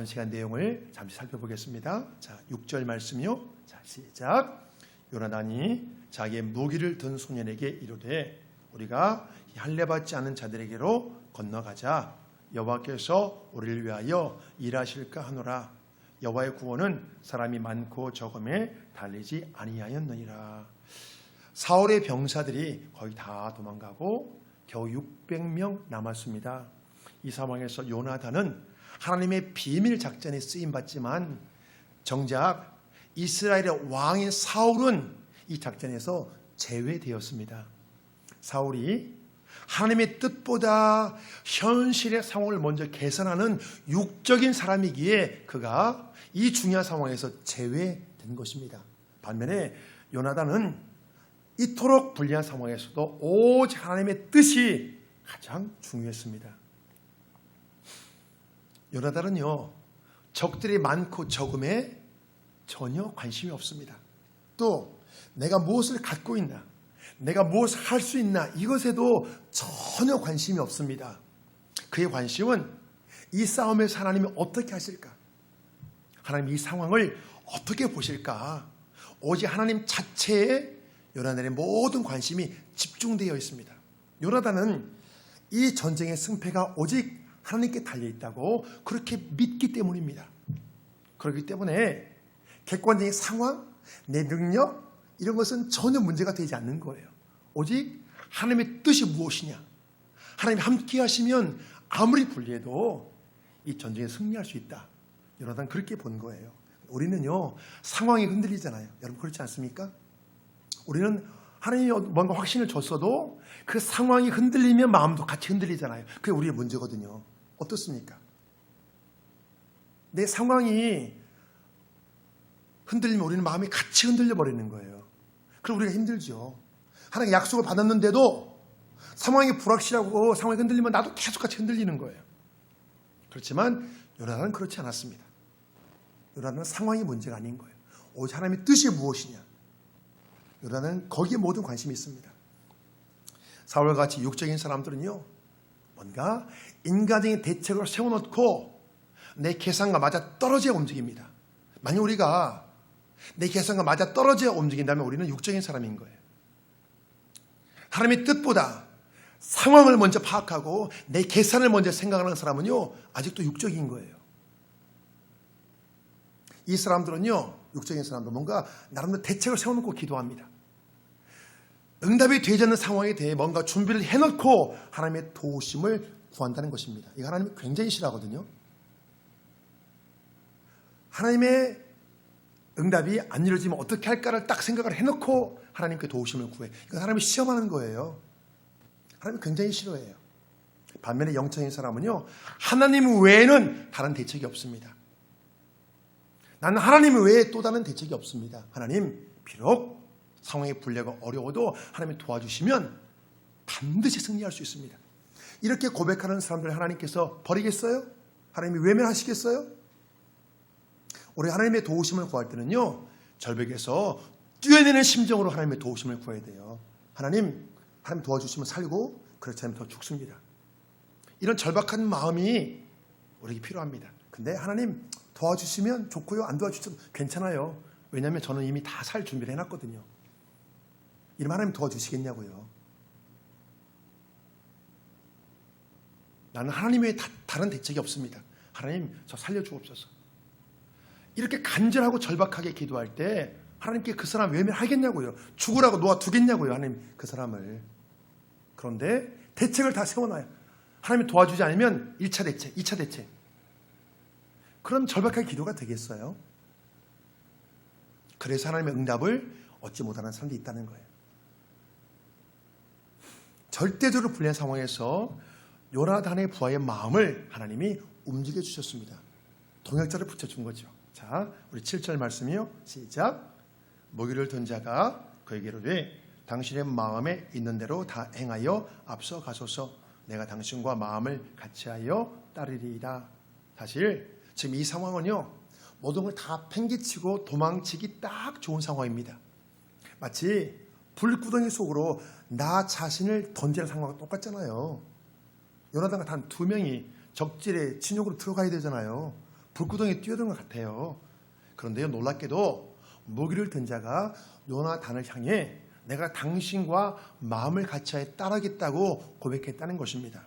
남은 시간 내용을 잠시 살펴보겠습니다. 자, 6절 말씀이요. 자, 시작. 요나단이 자기의 무기를 든 소년에게 이르되 우리가 할례받지 않은 자들에게로 건너가자. 여호와께서 우리를 위하여 일하실까 하노라. 여호와의 구원은 사람이 많고 적음에 달리지 아니하였느니라. 사울의 병사들이 거의 다 도망가고 겨우 600명 남았습니다. 이 상황에서 요나단은 하나님의 비밀 작전에 쓰임받지만 정작 이스라엘의 왕인 사울은 이 작전에서 제외되었습니다. 사울이 하나님의 뜻보다 현실의 상황을 먼저 계산하는 육적인 사람이기에 그가 이 중요한 상황에서 제외된 것입니다. 반면에 요나단은 이토록 불리한 상황에서도 오직 하나님의 뜻이 가장 중요했습니다. 요나단은요, 적들이 많고 적음에 전혀 관심이 없습니다. 또 내가 무엇을 갖고 있나, 내가 무엇을 할 수 있나, 이것에도 전혀 관심이 없습니다. 그의 관심은 이 싸움에서 하나님이 어떻게 하실까, 하나님이 이 상황을 어떻게 보실까, 오직 하나님 자체에 요나단의 모든 관심이 집중되어 있습니다. 요나단은 이 전쟁의 승패가 오직 하나님께 달려있다고 그렇게 믿기 때문입니다. 그렇기 때문에 객관적인 상황, 내 능력, 이런 것은 전혀 문제가 되지 않는 거예요. 오직 하나님의 뜻이 무엇이냐, 하나님이 함께 하시면 아무리 불리해도 이 전쟁에 승리할 수 있다. 요나단 그렇게 본 거예요. 우리는요, 상황이 흔들리잖아요. 여러분 그렇지 않습니까? 우리는 하나님이 뭔가 확신을 줬어도 그 상황이 흔들리면 마음도 같이 흔들리잖아요. 그게 우리의 문제거든요. 어떻습니까? 내 상황이 흔들리면 우리는 마음이 같이 흔들려 버리는 거예요. 그럼 우리가 힘들죠. 하나님께 약속을 받았는데도 상황이 불확실하고 상황이 흔들리면 나도 계속 같이 흔들리는 거예요. 그렇지만 요나단은 그렇지 않았습니다. 요나단은 상황이 문제가 아닌 거예요. 오직 하나님의 뜻이 무엇이냐, 요나단은 거기에 모든 관심이 있습니다. 사울같이 육적인 사람들은요, 뭔가 인간적인 대책을 세워놓고 내 계산과 맞아 떨어져야 움직입니다. 만약 우리가 내 계산과 맞아 떨어져야 움직인다면 우리는 육적인 사람인 거예요. 하나님의 뜻보다 상황을 먼저 파악하고 내 계산을 먼저 생각하는 사람은요, 아직도 육적인 거예요. 이 사람들은요, 육적인 사람들 뭔가 나름대로 대책을 세워놓고 기도합니다. 응답이 되지 않는 상황에 대해 뭔가 준비를 해놓고 하나님의 도우심을 구한다는 것입니다. 이거 하나님이 굉장히 싫어하거든요. 하나님의 응답이 안 이루어지면 어떻게 할까를 딱 생각을 해놓고 하나님께 도우심을 구해. 이건 하나님이 시험하는 거예요. 하나님이 굉장히 싫어해요. 반면에 영적인 사람은요, 하나님 외에는 다른 대책이 없습니다. 나는 하나님 외에 또 다른 대책이 없습니다. 하나님, 비록 상황이 불리하고 어려워도 하나님이 도와주시면 반드시 승리할 수 있습니다. 이렇게 고백하는 사람들을 하나님께서 버리겠어요? 하나님이 외면하시겠어요? 우리 하나님의 도우심을 구할 때는요, 절벽에서 뛰어내는 심정으로 하나님의 도우심을 구해야 돼요. 하나님 도와주시면 살고, 그렇지 않으면 더 죽습니다. 이런 절박한 마음이 우리에게 필요합니다. 근데 하나님 도와주시면 좋고요, 안 도와주셔도 괜찮아요. 왜냐하면 저는 이미 다 살 준비를 해놨거든요. 이러면 하나님 도와주시겠냐고요. 나는 하나님 외에 다른 대책이 없습니다. 하나님 저 살려주옵소서. 이렇게 간절하고 절박하게 기도할 때 하나님께 그 사람 외면하겠냐고요. 죽으라고 놓아두겠냐고요, 하나님 그 사람을. 그런데 대책을 다 세워놔요. 하나님이 도와주지 않으면 1차 대책, 2차 대책. 그런 절박한 기도가 되겠어요? 그래서 하나님의 응답을 얻지 못하는 사람들이 있다는 거예요. 절대적으로 불리한 상황에서 요나단의 부하의 마음을 하나님이 움직여 주셨습니다. 동역자를 붙여준 거죠. 자, 우리 7절 말씀이요. 시작. 무기를 든 자가 그에게로 되 당신의 마음에 있는 대로 다 행하여 앞서 가소서. 내가 당신과 마음을 같이하여 따르리이다. 사실 지금 이 상황은요, 모든 걸 다 팽개치고 도망치기 딱 좋은 상황입니다. 마치 불구덩이 속으로 나 자신을 던지는 상황과 똑같잖아요. 요나단과 단 2명이 적질의 진영으로 들어가야 되잖아요. 불구덩이에 뛰어든 것 같아요. 그런데요, 놀랍게도 무기를 든 자가 요나단을 향해 내가 당신과 마음을 같이하여 따르겠다고 고백했다는 것입니다.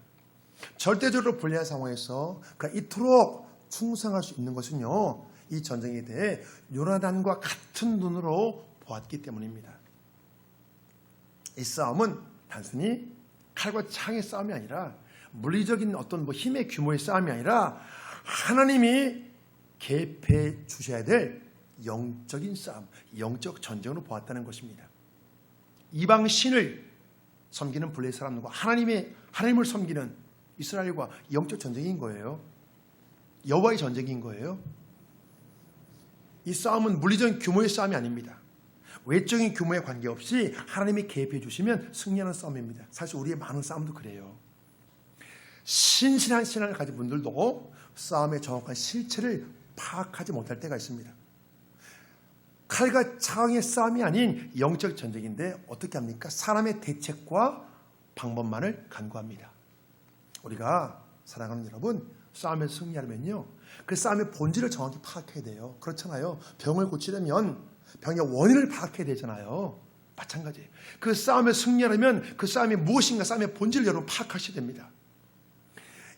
절대적으로 불리한 상황에서 그가 이토록 충성할 수 있는 것은요, 이 전쟁에 대해 요나단과 같은 눈으로 보았기 때문입니다. 이 싸움은 단순히 칼과 창의 싸움이 아니라 물리적인 어떤 힘의 규모의 싸움이 아니라 하나님이 개입해 주셔야 될 영적인 싸움, 영적 전쟁으로 보았다는 것입니다. 이방 신을 섬기는 블레 사람들과 하나님을 섬기는 이스라엘과 영적 전쟁인 거예요. 여호와의 전쟁인 거예요. 이 싸움은 물리적인 규모의 싸움이 아닙니다. 외적인 규모에 관계없이 하나님이 개입해 주시면 승리하는 싸움입니다. 사실 우리의 많은 싸움도 그래요. 신실한 신앙을 가진 분들도 싸움의 정확한 실체를 파악하지 못할 때가 있습니다. 칼과 창의 싸움이 아닌 영적 전쟁인데 어떻게 합니까? 사람의 대책과 방법만을 간구합니다. 우리가 사랑하는 여러분, 싸움에서 승리하려면요, 그 싸움의 본질을 정확히 파악해야 돼요. 그렇잖아요. 병을 고치려면 병의 원인을 파악해야 되잖아요. 마찬가지예요. 그 싸움에 승리하려면 그 싸움이 무엇인가, 싸움의 본질을 여러분 파악하셔야 됩니다.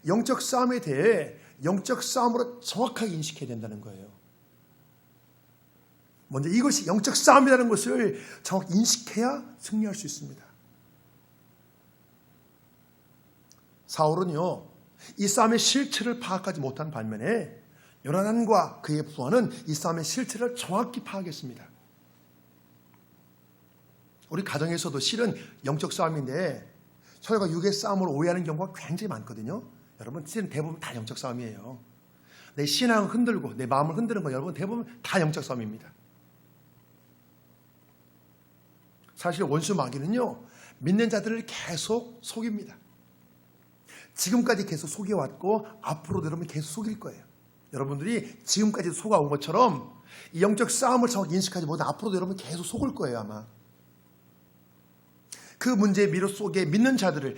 영적 싸움에 대해 영적 싸움으로 정확하게 인식해야 된다는 거예요. 먼저 이것이 영적 싸움이라는 것을 정확히 인식해야 승리할 수 있습니다. 사울은요, 이 싸움의 실체를 파악하지 못한 반면에 요나단과 그의 부하는 이 싸움의 실체를 정확히 파악했습니다. 우리 가정에서도 실은 영적 싸움인데 혈과 육의 싸움으로 오해하는 경우가 굉장히 많거든요. 여러분, 실은 대부분 다 영적 싸움이에요. 내 신앙을 흔들고 내 마음을 흔드는 건 여러분 대부분 다 영적 싸움입니다. 사실 원수 마귀는요, 믿는 자들을 계속 속입니다. 지금까지 계속 속여왔고 앞으로도 여러분 계속 속일 거예요. 여러분들이 지금까지 속아온 것처럼 이 영적 싸움을 정확히 인식하지 못해 앞으로도 여러분 계속 속을 거예요, 아마. 그 문제의 미로 속에 믿는 자들을,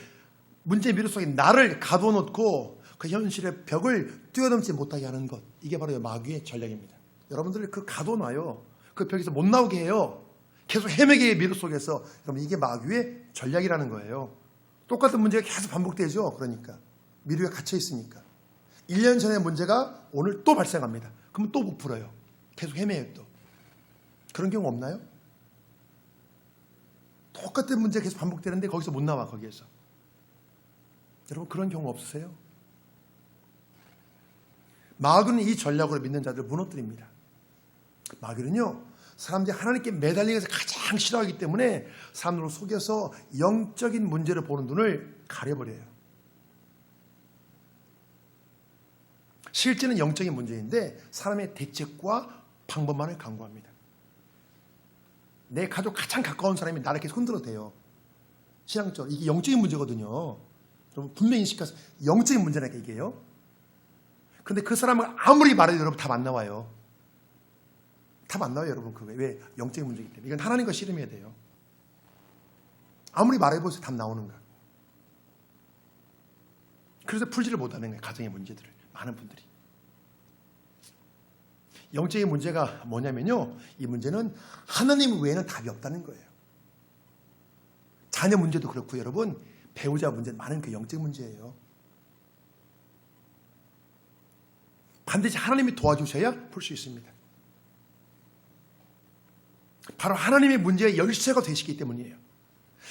문제의 미로 속에 나를 가둬놓고 그 현실의 벽을 뛰어넘지 못하게 하는 것, 이게 바로 마귀의 전략입니다. 여러분들을 그 가둬놔요. 그 벽에서 못 나오게 해요. 계속 헤매게 미로 속에서. 여러분, 이게 마귀의 전략이라는 거예요. 똑같은 문제가 계속 반복되죠. 그러니까 미루에 갇혀 있으니까 1년 전의 문제가 오늘 또 발생합니다. 그러면 또 못 풀어요. 계속 헤매요. 또 그런 경우 없나요? 똑같은 문제가 계속 반복되는데 거기서 못 나와. 거기에서 여러분 그런 경우 없으세요? 마귀는 이 전략으로 믿는 자들을 무너뜨립니다. 마귀는요, 사람들이 하나님께 매달리는 것을 가장 싫어하기 때문에 사람들을 속여서 영적인 문제를 보는 눈을 가려버려요. 실제는 영적인 문제인데 사람의 대책과 방법만을 강구합니다. 내 가족 가장 가까운 사람이 나를 이렇게 흔들어도 돼요. 신앙적으로. 이게 영적인 문제거든요. 여러분 분명히 인식해서 영적인 문제라니까 이게요. 근데 그 사람을 아무리 말해도 여러분 답 안 나와요. 답 안 나와요, 여러분. 그거 왜? 영적인 문제이기 때문에. 이건 하나님과 씨름해야 돼요. 아무리 말해보세요, 답 나오는가. 그래서 풀지를 못하는 거예요, 가정의 문제들을. 많은 분들이. 영적인 문제가 뭐냐면요, 이 문제는 하나님 외에는 답이 없다는 거예요. 자녀 문제도 그렇고 여러분, 배우자 문제, 많은 그 영적 문제예요. 반드시 하나님이 도와주셔야 풀 수 있습니다. 바로 하나님의 문제의 열쇠가 되시기 때문이에요.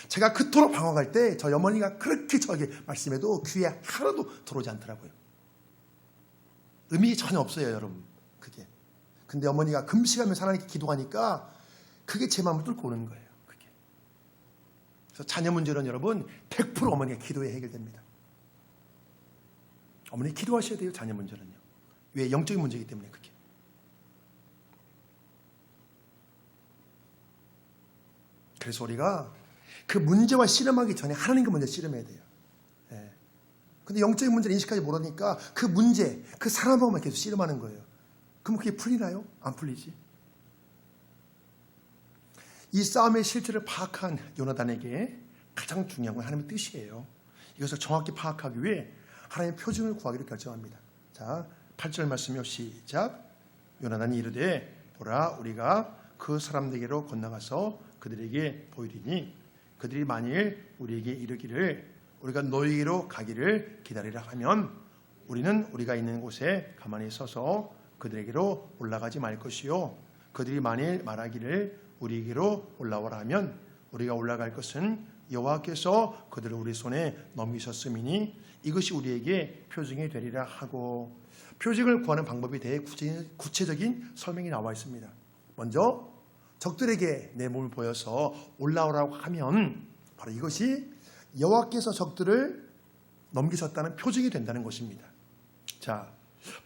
제가 그토록 방황할 때 저희 어머니가 그렇게 저에게 말씀해도 귀에 하나도 들어오지 않더라고요. 의미 전혀 없어요, 여러분. 그게. 근데 어머니가 금식하면서 하나님께 기도하니까 그게 제 마음을 뚫고 오는 거예요. 그게. 그래서 자녀 문제는 여러분 100% 어머니가 기도에 해결됩니다. 어머니 기도하셔야 돼요, 자녀 문제는요. 왜? 영적인 문제이기 때문에 그게. 그래서 우리가 그 문제와 씨름하기 전에 하나님과 먼저 씨름해야 돼요. 예. 근데 영적인 문제를 인식하지 못하니까 그 문제, 그 사람하고만 계속 씨름하는 거예요. 그럼 그게 풀리나요? 안 풀리지. 이 싸움의 실체를 파악한 요나단에게 가장 중요한 건 하나님의 뜻이에요. 이것을 정확히 파악하기 위해 하나님의 표징을 구하기로 결정합니다. 자, 8절 말씀이요. 시작. 요나단이 이르되 보라 우리가 그 사람들에게로 건너가서 그들에게 보이리니 그들이 만일 우리에게 이르기를 우리가 너희에게로 가기를 기다리라 하면 우리는 우리가 있는 곳에 가만히 서서 그들에게로 올라가지 말 것이요 그들이 만일 말하기를 우리에게로 올라오라 하면 우리가 올라갈 것은 여호와께서 그들을 우리 손에 넘기셨음이니 이것이 우리에게 표징이 되리라 하고, 표징을 구하는 방법에 대해 구체적인 설명이 나와 있습니다. 먼저 적들에게 내 몸을 보여서 올라오라고 하면 바로 이것이 여호와께서 적들을 넘기셨다는 표징이 된다는 것입니다. 자,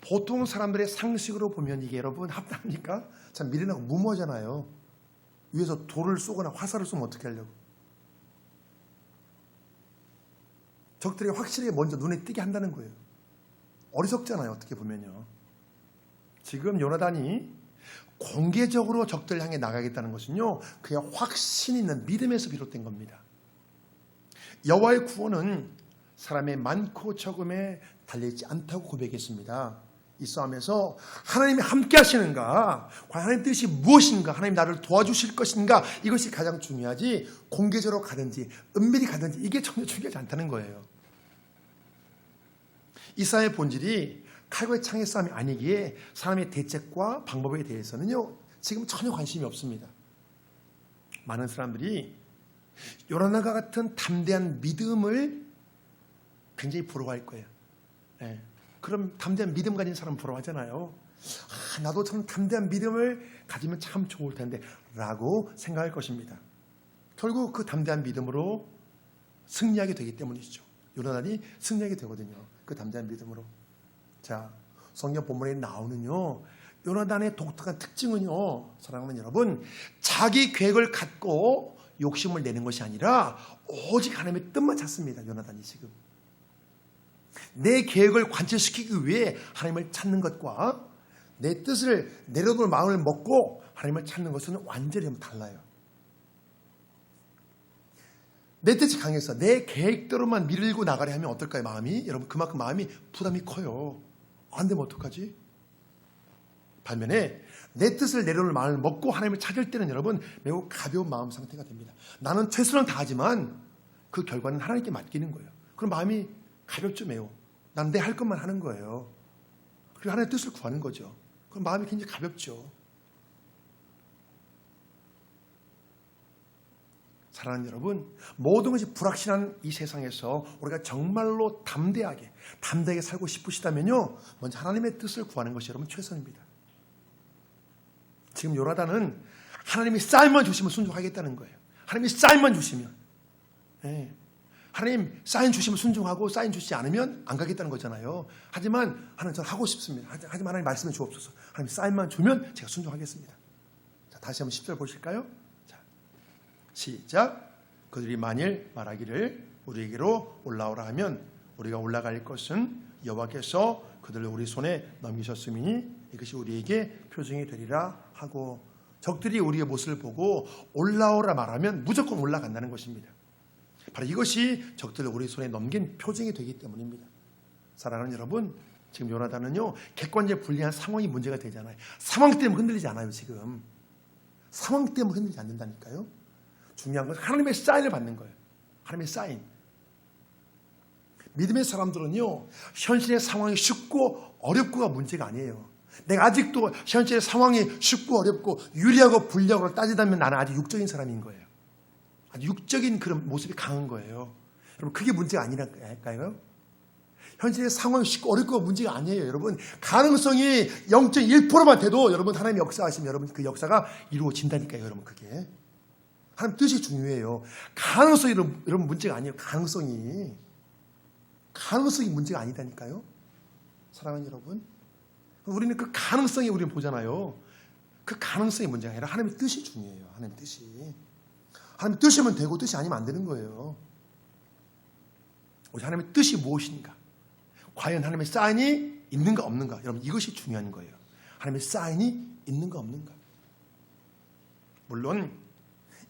보통 사람들의 상식으로 보면 이게 여러분 합당합니까? 참 미련하고 무모하잖아요. 위에서 돌을 쏘거나 화살을 쏘면 어떻게 하려고? 적들이 확실히 먼저 눈에 띄게 한다는 거예요. 어리석잖아요, 어떻게 보면요. 지금 요나단이 공개적으로 적들을 향해 나가겠다는 것은요, 그의 확신 있는 믿음에서 비롯된 겁니다. 여호와의 구원은 사람의 많고 적음에 달려있지 않다고 고백했습니다. 이 싸움에서 하나님이 함께 하시는가, 과연 하나님 뜻이 무엇인가, 하나님 나를 도와주실 것인가, 이것이 가장 중요하지 공개적으로 가든지 은밀히 가든지 이게 전혀 중요하지 않다는 거예요. 이 싸움의 본질이 칼과 창의 싸움이 아니기에 사람의 대책과 방법에 대해서는요 지금 전혀 관심이 없습니다. 많은 사람들이 요나단과 같은 담대한 믿음을 굉장히 부러워할 거예요. 네. 그럼 담대한 믿음 가진 사람 부러워하잖아요. 나도 참 담대한 믿음을 가지면 참 좋을 텐데 라고 생각할 것입니다. 결국 그 담대한 믿음으로 승리하게 되기 때문이죠. 요나단이 승리하게 되거든요. 그 담대한 믿음으로. 자, 성경 본문에 나오는요, 요나단의 독특한 특징은요, 사랑하는 여러분, 자기 계획을 갖고 욕심을 내는 것이 아니라 오직 하나님의 뜻만 찾습니다. 요나단이 지금 내 계획을 관철시키기 위해 하나님을 찾는 것과 내 뜻을 내려놓을 마음을 먹고 하나님을 찾는 것은 완전히 달라요. 내 뜻이 강해서 내 계획대로만 밀고 나가려 하면 어떨까요? 마음이, 여러분, 그만큼 마음이 부담이 커요. 안 되면 어떡하지? 반면에 내 뜻을 내려놓을 마음을 먹고 하나님을 찾을 때는 여러분 매우 가벼운 마음 상태가 됩니다. 나는 최선을 다하지만 그 결과는 하나님께 맡기는 거예요. 그럼 마음이 가볍죠. 매우. 난 내 할 것만 하는 거예요. 그리고 하나님의 뜻을 구하는 거죠. 그럼 마음이 굉장히 가볍죠. 사랑하는 여러분, 모든 것이 불확실한 이 세상에서 우리가 정말로 담대하게 살고 싶으시다면요, 먼저 하나님의 뜻을 구하는 것이 여러분 최선입니다. 지금 요나단은 하나님이 쌀만 주시면 순종하겠다는 거예요. 하나님이 쌀만 주시면. 네. 하나님 사인 주시면 순종하고 사인 주시지 않으면 안 가겠다는 거잖아요. 하지만 하나님 저는 하고 싶습니다. 하지만 하나님 말씀해 주옵소서. 하나님 사인만 주면 제가 순종하겠습니다. 자, 다시 한번 10절 보실까요? 자, 시작. 그들이 만일 말하기를 우리에게로 올라오라 하면 우리가 올라갈 것은 여호와께서 그들을 우리 손에 넘기셨음이니 이것이 우리에게 표징이 되리라 하고, 적들이 우리의 모습을 보고 올라오라 말하면 무조건 올라간다는 것입니다. 바로 이것이 적들을 우리 손에 넘긴 표징이 되기 때문입니다. 사랑하는 여러분, 지금 요나단은요 객관적으로 불리한 상황이 문제가 되잖아요. 상황 때문에 흔들리지 않아요. 지금 상황 때문에 흔들리지 않는다니까요. 중요한 것은 하나님의 사인을 받는 거예요. 하나님의 사인. 믿음의 사람들은요 현실의 상황이 쉽고 어렵고가 문제가 아니에요. 내가 아직도 현실의 상황이 쉽고 어렵고 유리하고 불리하고 따지다면 나는 아직 육적인 사람인 거예요. 아주 육적인 그런 모습이 강한 거예요. 여러분, 그게 문제가 아니랄까요? 현실의 상황이 쉽고 어렵고 문제가 아니에요. 여러분, 가능성이 0.1%만 돼도 여러분 하나님의 역사하시면 여러분 그 역사가 이루어진다니까요. 여러분, 그게 하나님 뜻이 중요해요. 가능성이 여러분 문제가 아니에요. 가능성이 문제가 아니다니까요. 사랑하는 여러분, 우리는 그 가능성이 우리는 보잖아요. 그 가능성이 문제가 아니라 하나님의 뜻이 중요해요. 하나님의 뜻이. 하나님의 뜻이면 되고 뜻이 아니면 안 되는 거예요. 우리 하나님의 뜻이 무엇인가? 과연 하나님의 사인이 있는가 없는가? 여러분, 이것이 중요한 거예요. 하나님의 사인이 있는가 없는가? 물론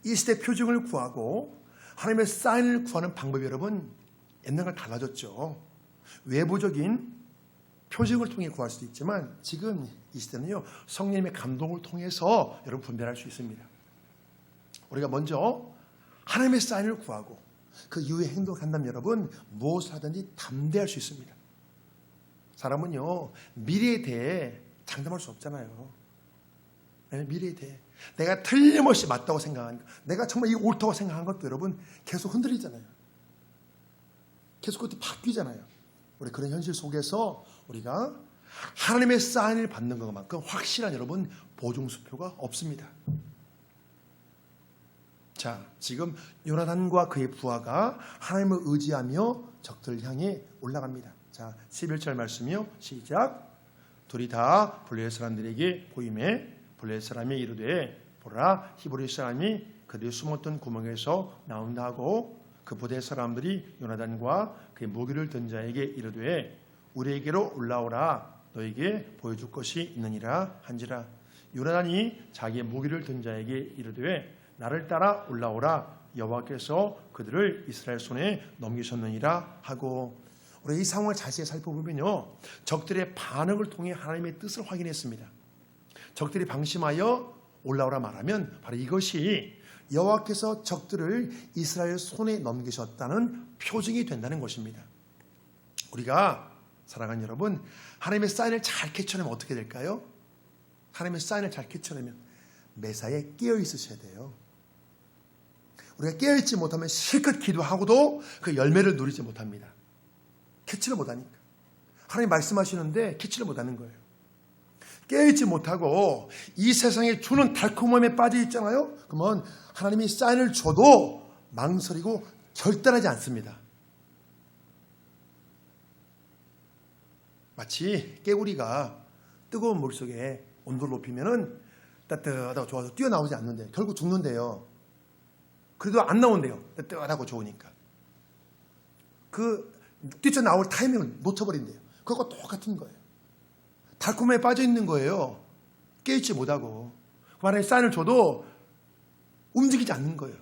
이 시대 표징을 구하고 하나님의 사인을 구하는 방법이 여러분 옛날과 달라졌죠. 외부적인 표징을 통해 구할 수도 있지만 지금 이 시대는요, 성령님의 감동을 통해서 여러분 분별할 수 있습니다. 우리가 먼저 하나님의 사인을 구하고 그 이후에 행동을 한다면 여러분 무엇을 하든지 담대할 수 있습니다. 사람은요, 미래에 대해 장담할 수 없잖아요. 미래에 대해 내가 틀림없이 맞다고 생각한 것, 내가 정말 이 옳다고 생각한 것도 여러분 계속 흔들리잖아요. 계속 그것도 바뀌잖아요. 우리 그런 현실 속에서 우리가 하나님의 사인을 받는 것만큼 확실한 여러분 보증수표가 없습니다. 자, 지금 요나단과 그의 부하가 하나님을 의지하며 적들을 향해 올라갑니다. 자, 11절 말씀이요. 시작. 둘이 다 블레셋 사람들에게 보임에 블레셋 사람이 이르되 보라, 히브리 사람이 그들이 숨었던 구멍에서 나온다 하고 그 부대 사람들이 요나단과 그의 무기를 든 자에게 이르되 우리에게로 올라오라, 너에게 보여줄 것이 있느니라 한지라. 요나단이 자기의 무기를 든 자에게 이르되 나를 따라 올라오라, 여호와께서 그들을 이스라엘 손에 넘기셨느니라 하고. 우리 이 상황을 자세히 살펴보면요, 적들의 반응을 통해 하나님의 뜻을 확인했습니다. 적들이 방심하여 올라오라 말하면 바로 이것이 여호와께서 적들을 이스라엘 손에 넘기셨다는 표징이 된다는 것입니다. 우리가 사랑하는 여러분, 하나님의 사인을 잘 캐쳐내면 어떻게 될까요? 하나님의 사인을 잘 캐쳐내면 매사에 깨어 있으셔야 돼요. 우리가 깨어있지 못하면 실컷 기도하고도 그 열매를 누리지 못합니다. 캐치를 못하니까. 하나님 말씀하시는데 캐치를 못하는 거예요. 깨어있지 못하고 이 세상에 주는 달콤함에 빠져 있잖아요. 그러면 하나님이 사인을 줘도 망설이고 결단하지 않습니다. 마치 깨구리가 뜨거운 물속에 온도를 높이면은 따뜻하고 좋아서 뛰어나오지 않는데 결국 죽는데요. 그래도 안 나온대요. 뜨뜻하고 좋으니까. 그 뛰쳐나올 타이밍을 놓쳐버린대요. 그거 똑같은 거예요. 달콤함에 빠져 있는 거예요. 깨있지 못하고. 만약에 사인을 줘도 움직이지 않는 거예요.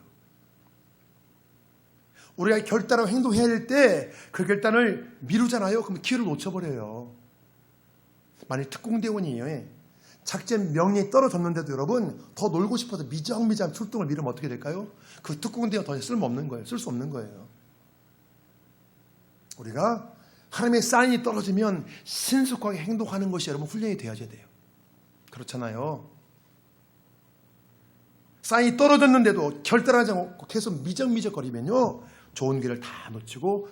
우리가 결단하고 행동해야 될 때 그 결단을 미루잖아요. 그럼 기회를 놓쳐버려요. 만약 특공대원이 작전 명령이 떨어졌는데도 여러분 더 놀고 싶어서 미적미적 출동을 미루면 어떻게 될까요? 그 특공대원 더 쓸모없는 거예요. 쓸 수 없는 거예요. 우리가 하나님의 사인이 떨어지면 신속하게 행동하는 것이 여러분 훈련이 되어야 돼요. 그렇잖아요. 사인이 떨어졌는데도 결단하지 않고 계속 미적미적거리면요, 좋은 길을 다 놓치고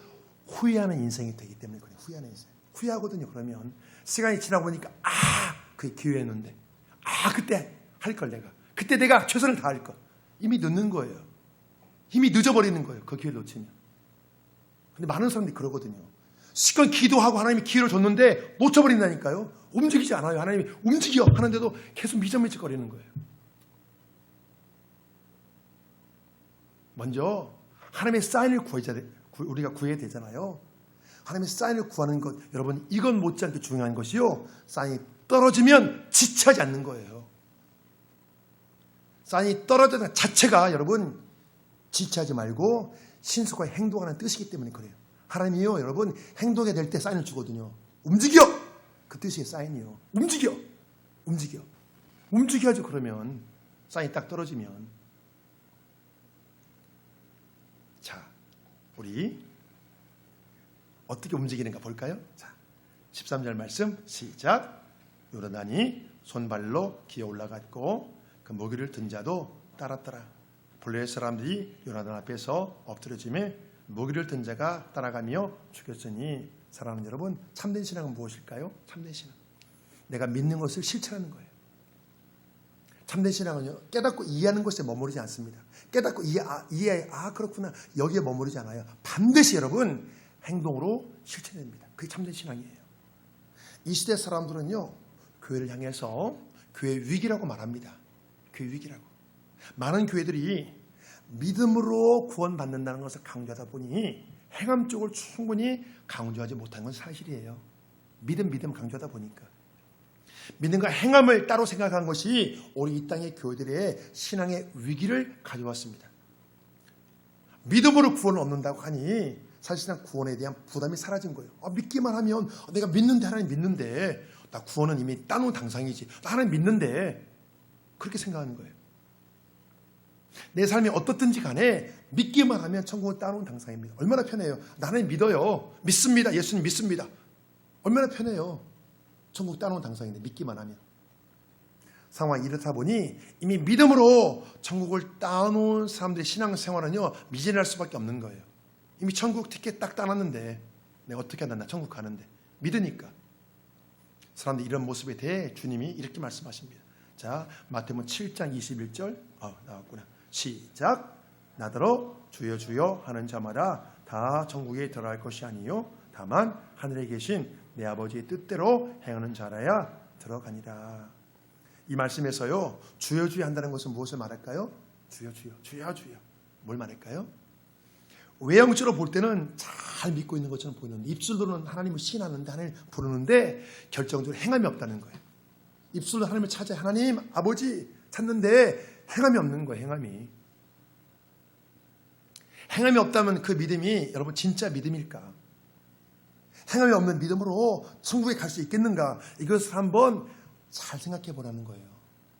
후회하는 인생이 되기 때문에 그래요. 후회하는 인생. 후회하거든요. 그러면 시간이 지나고 보니까 그게 기회였는데 그때 할 걸 내가. 그때 내가 최선을 다할 걸. 이미 늦는 거예요. 이미 늦어버리는 거예요. 그 기회를 놓치면. 근데 많은 사람들이 그러거든요. 시간 기도하고 하나님이 기회를 줬는데 놓쳐버린다니까요. 움직이지 않아요. 하나님이 움직여 하는데도 계속 미적미적거리는 거예요. 먼저 하나님의 사인을 우리가 구해야 되잖아요. 하나님의 사인을 구하는 것, 여러분 이건 못지않게 중요한 것이요. 사인이 떨어지면 지체하지 않는 거예요. 사인이 떨어지는 자체가 여러분 지체하지 말고 신속하게 행동하는 뜻이기 때문에 그래요. 하나님이요, 여러분 행동해야 될 때 사인을 주거든요. 움직여! 그 뜻이 사인이요. 움직여야죠. 그러면 사인이 딱 떨어지면. 자, 우리 어떻게 움직이는가 볼까요? 자, 13절 말씀 시작. 요나단이 손발로 기어 올라갔고 그 무기를 든 자도 따랐더라. 블레셋 사람들이 요나단 앞에서 엎드려지매 무기를 든 자가 따라가며 죽였으니. 사랑하는 여러분, 참된 신앙은 무엇일까요? 참된 신앙, 내가 믿는 것을 실천하는 거예요. 참된 신앙은요, 깨닫고 이해하는 것에 머무르지 않습니다. 깨닫고 그렇구나, 여기에 머무르지 않아요. 반드시 여러분 행동으로 실천됩니다. 그게 참된 신앙이에요. 이 시대 사람들은요, 교회를 향해서 교회 위기라고 말합니다. 교회 위기라고. 많은 교회들이 믿음으로 구원받는다는 것을 강조하다 보니 행함 쪽을 충분히 강조하지 못한 건 사실이에요. 믿음 강조하다 보니까. 믿음과 행함을 따로 생각한 것이 우리 이 땅의 교회들의 신앙의 위기를 가져왔습니다. 믿음으로 구원을 얻는다고 하니 사실상 구원에 대한 부담이 사라진 거예요. 믿기만 하면 내가 믿는데, 하나님 믿는데, 나 구원은 이미 따놓은 당상이지, 나 하나님 믿는데, 그렇게 생각하는 거예요. 내 삶이 어떻든지 간에 믿기만 하면 천국은 따놓은 당상입니다. 얼마나 편해요. 나는 믿어요. 믿습니다. 예수님 믿습니다. 얼마나 편해요. 천국 따놓은 당상인데 믿기만 하면. 상황이 이렇다 보니 이미 믿음으로 천국을 따놓은 사람들의 신앙생활은요, 미진할 수밖에 없는 거예요. 이미 천국 티켓 딱 따놨는데 내가 어떻게 한다, 나 천국 가는데. 믿으니까. 사람들이 이런 모습에 대해 주님이 이렇게 말씀하십니다. 자, 마태복음 7장 21절 나왔구나. 시작. 나더러 주여 주여 하는 자마다 다 천국에 들어갈 것이 아니요 다만 하늘에 계신 내 아버지의 뜻대로 행하는 자라야 들어가니라. 이 말씀에서요, 주여 주여 한다는 것은 무엇을 말할까요? 주여 주여 주여 주여. 뭘 말할까요? 외형적으로 볼 때는 잘 믿고 있는 것처럼 보이는데, 입술로는 하나님을 시인하는데, 하나님을 부르는데 결정적으로 행함이 없다는 거예요. 입술로 하나님을 찾아 하나님 아버지 찾는데 행함이 없는 거예요. 행함이 없다면 그 믿음이 여러분 진짜 믿음일까? 행함이 없는 믿음으로 천국에 갈 수 있겠는가? 이것을 한번 잘 생각해 보라는 거예요.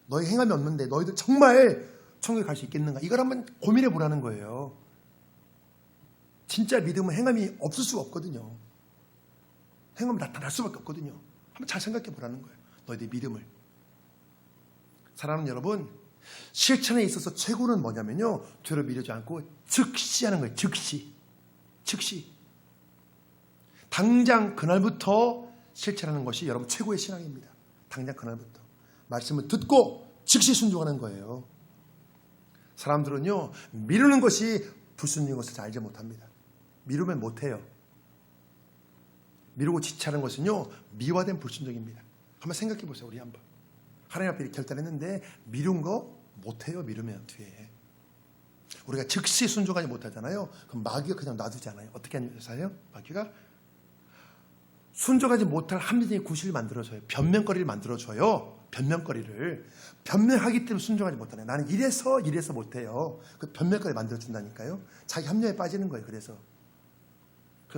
너희 행함이 없는데 너희들 정말 천국에 갈 수 있겠는가? 이걸 한번 고민해 보라는 거예요. 진짜 믿음은 행함이 없을 수가 없거든요. 행함이 나타날 수밖에 없거든요. 한번 잘 생각해 보라는 거예요. 너희들 믿음을. 사랑하는 여러분, 실천에 있어서 최고는 뭐냐면요, 뒤로 미루지 않고 즉시 하는 거예요. 즉시. 당장 그날부터 실천하는 것이 여러분 최고의 신앙입니다. 당장 그날부터 말씀을 듣고 즉시 순종하는 거예요. 사람들은요, 미루는 것이 불순종인 것을 잘 알지 못합니다. 미루면 못해요. 미루고 지체하는 것은요, 미화된 불순종입니다. 한번 생각해 보세요. 우리 한번 하나님 앞에 결단했는데 미룬 거 못해요. 미루면 뒤에 우리가 즉시 순종하지 못하잖아요. 그럼 마귀가 그냥 놔두잖아요. 어떻게 하냐요? 마귀가 순종하지 못할 합리적인 구실을 만들어줘요. 변명거리를 만들어줘요. 변명하기 때문에 순종하지 못하네. 나는 이래서 못해요. 그 변명거리 만들어준다니까요. 자기 합리화에 빠지는 거예요. 그래서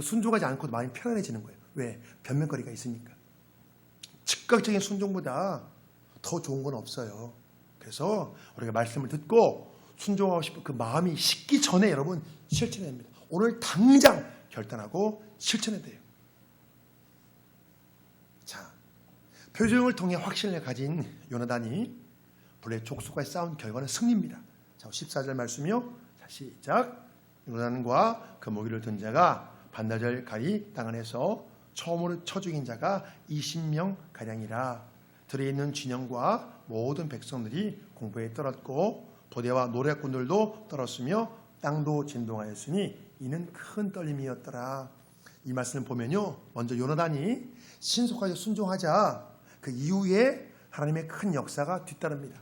순종하지 않고도 마음이 편안해지는 거예요. 왜? 변명거리가 있으니까. 즉각적인 순종보다 더 좋은 건 없어요. 그래서 우리가 말씀을 듣고 순종하고 싶은 그 마음이 식기 전에 여러분 실천해야 됩니다. 오늘 당장 결단하고 실천해야 돼요. 자, 표적을 통해 확신을 가진 요나단이 블레 족속과의 싸운 결과는 승리입니다. 자, 14절 말씀이요. 자, 시작. 요나단과 그 모기를 든 자가 반나절 가리 땅 안에서 처음으로 쳐 죽인 자가 20명 가량이라. 들에 있는 진영과 모든 백성들이 공포에 떨었고 도대와 노략군들도 떨었으며 땅도 진동하였으니 이는 큰 떨림이었더라. 이 말씀을 보면요, 먼저 요나단이 신속하게 순종하자 그 이후에 하나님의 큰 역사가 뒤따릅니다.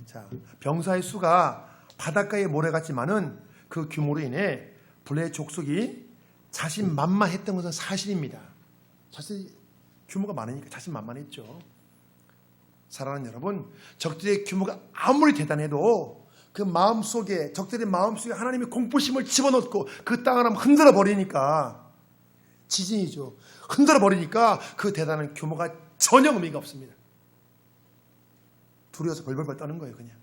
자, 병사의 수가 바닷가의 모래 같지만은 그 규모로 인해 블레 족속이 자신만만했던 것은 사실입니다. 사실 규모가 많으니까 자신만만했죠. 사랑하는 여러분, 적들의 규모가 아무리 대단해도 그 마음속에, 적들의 마음속에 하나님의 공포심을 집어넣고 그 땅을 한번 흔들어 버리니까, 지진이죠. 흔들어 버리니까 그 대단한 규모가 전혀 의미가 없습니다. 두려워서 벌벌벌 떠는 거예요, 그냥.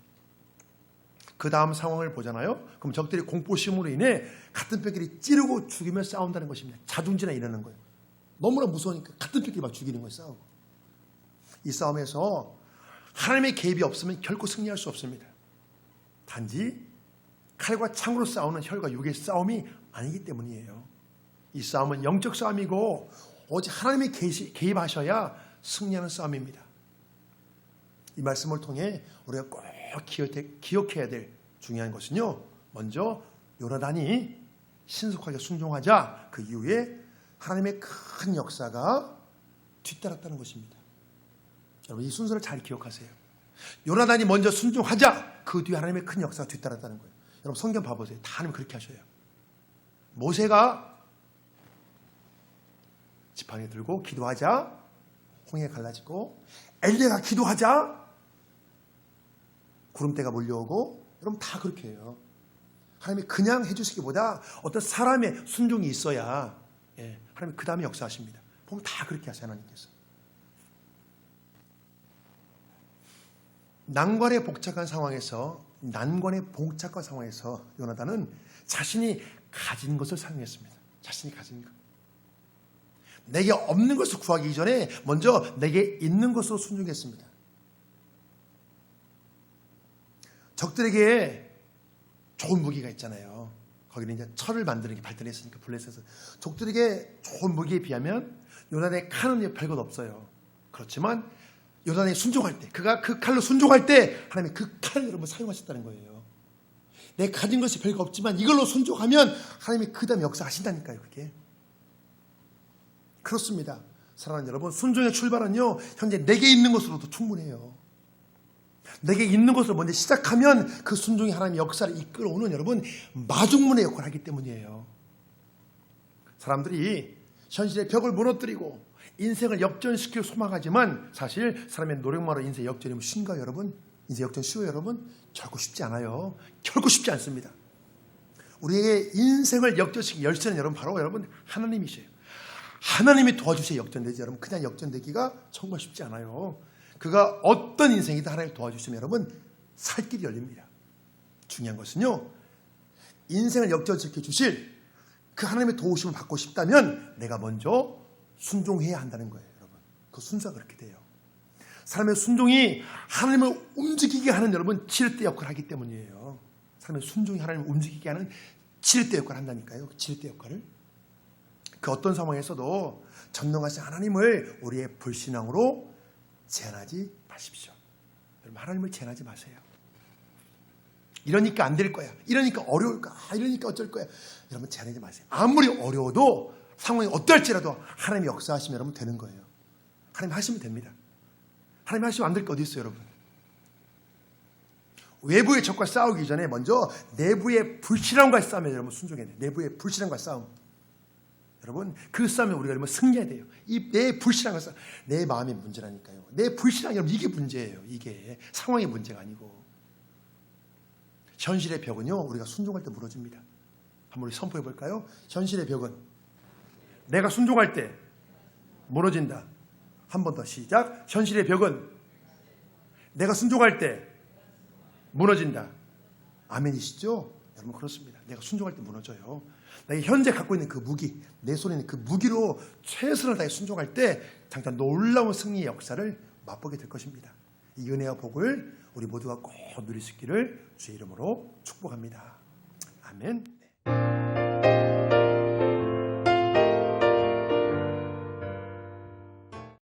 그 다음 상황을 보잖아요. 그럼 적들의 공포심으로 인해 같은 뼈끼리 찌르고 죽이며 싸운다는 것입니다. 자중질환 이러는 거예요. 너무나 무서우니까 같은 뼈끼리 막 죽이는 거예요, 싸우고. 이 싸움에서 하나님의 개입이 없으면 결코 승리할 수 없습니다. 단지 칼과 창으로 싸우는 혈과 육의 싸움이 아니기 때문이에요. 이 싸움은 영적 싸움이고 오직 하나님의 개입하셔야 승리하는 싸움입니다. 이 말씀을 통해 우리가 꼭 기억해야 될 중요한 것은요, 먼저 요나단이 신속하게 순종하자 그 이후에 하나님의 큰 역사가 뒤따랐다는 것입니다. 여러분, 이 순서를 잘 기억하세요. 요나단이 먼저 순종하자 그 뒤에 하나님의 큰 역사가 뒤따랐다는 거예요. 여러분, 성경 봐보세요. 다 하나님 그렇게 하셔요. 모세가 지팡이 들고 기도하자 홍해가 갈라지고, 엘리야가 기도하자 구름대가 몰려오고, 여러분 다 그렇게 해요. 하나님이 그냥 해주시기보다 어떤 사람의 순종이 있어야 하나님이 그 다음에 역사하십니다. 보면 다 그렇게 하세요. 하나님께서. 난관의 복잡한 상황에서 요나단은 자신이 가진 것을 사용했습니다. 자신이 가진 것. 내게 없는 것을 구하기 이전에 먼저 내게 있는 것으로 순종했습니다. 적들에게 좋은 무기가 있잖아요. 거기는 이제 철을 만드는 게 발달했으니까 블레셋에서 적들에게 좋은 무기에 비하면 요나단의 칼은 별것 없어요. 그렇지만 요나단이 순종할 때, 그가 그 칼로 순종할 때 하나님이 그 칼을 여러분 사용하셨다는 거예요. 내 가진 것이 별거 없지만 이걸로 순종하면 하나님이 그 다음에 역사하신다니까요. 그게 그렇습니다. 사랑하는 여러분, 순종의 출발은요 현재 내게 있는 것으로도 충분해요. 내게 있는 것을 먼저 시작하면 그 순종이 하나님의 역사를 이끌어오는 여러분 마중문의 역할을 하기 때문이에요. 사람들이 현실의 벽을 무너뜨리고 인생을 역전시키려 소망하지만 사실 사람의 노력만으로 인생 역전이면 쉬운가요 여러분? 인생 역전 쉬워요 여러분? 결코 쉽지 않아요. 결코 쉽지 않습니다. 우리에게 인생을 역전시키기 열쇠는 여러분 바로 여러분 하나님이세요. 하나님이 도와주셔야 역전되지 여러분. 그냥 역전되기가 정말 쉽지 않아요. 그가 어떤 인생이든 하나님 도와주시면 여러분 살 길이 열립니다. 중요한 것은요 인생을 역전시켜 주실 그 하나님의 도우심을 받고 싶다면 내가 먼저 순종해야 한다는 거예요. 여러분 그 순서가 그렇게 돼요. 사람의 순종이 하나님을 움직이게 하는 여러분 지렛대 역할을 하기 때문이에요. 사람의 순종이 하나님을 움직이게 하는 지렛대 역할을 한다니까요. 지렛대 역할을. 그 어떤 상황에서도 전능하신 하나님을 우리의 불신앙으로 제한하지 마십시오. 여러분 하나님을 제한하지 마세요. 이러니까 안 될 거야. 이러니까 어려울까. 이러니까 어쩔 거야. 여러분 제한하지 마세요. 아무리 어려워도 상황이 어떨지라도 하나님이 역사하시면 여러분 되는 거예요. 하나님 하시면 됩니다. 하나님 하시면 안 될 게 어디 있어요 여러분. 외부의 적과 싸우기 전에 먼저 내부의 불신앙과의 싸움에 여러분 순종해야 돼요. 내부의 불신앙과의 싸움. 여러분 그 싸움에 우리가 여러분 승리해야 돼요. 이 내 불신앙과 싸움. 내 마음의 문제라니까요. 내 불신앙 여러분 이게 문제예요. 이게 상황의 문제가 아니고. 현실의 벽은요 우리가 순종할 때 무너집니다. 한번 우리 선포해 볼까요? 현실의 벽은 내가 순종할 때 무너진다. 한 번 더 시작. 현실의 벽은 내가 순종할 때 무너진다. 아멘이시죠? 여러분 그렇습니다. 내가 순종할 때 무너져요. 내가 현재 갖고 있는 그 무기, 내 손에 있는 그 무기로 최선을 다해 순종할 때 잠깐 놀라운 승리의 역사를 맛보게 될 것입니다. 이 은혜와 복을 우리 모두가 꼭 누릴 수 있기를 주의 이름으로 축복합니다. 아멘.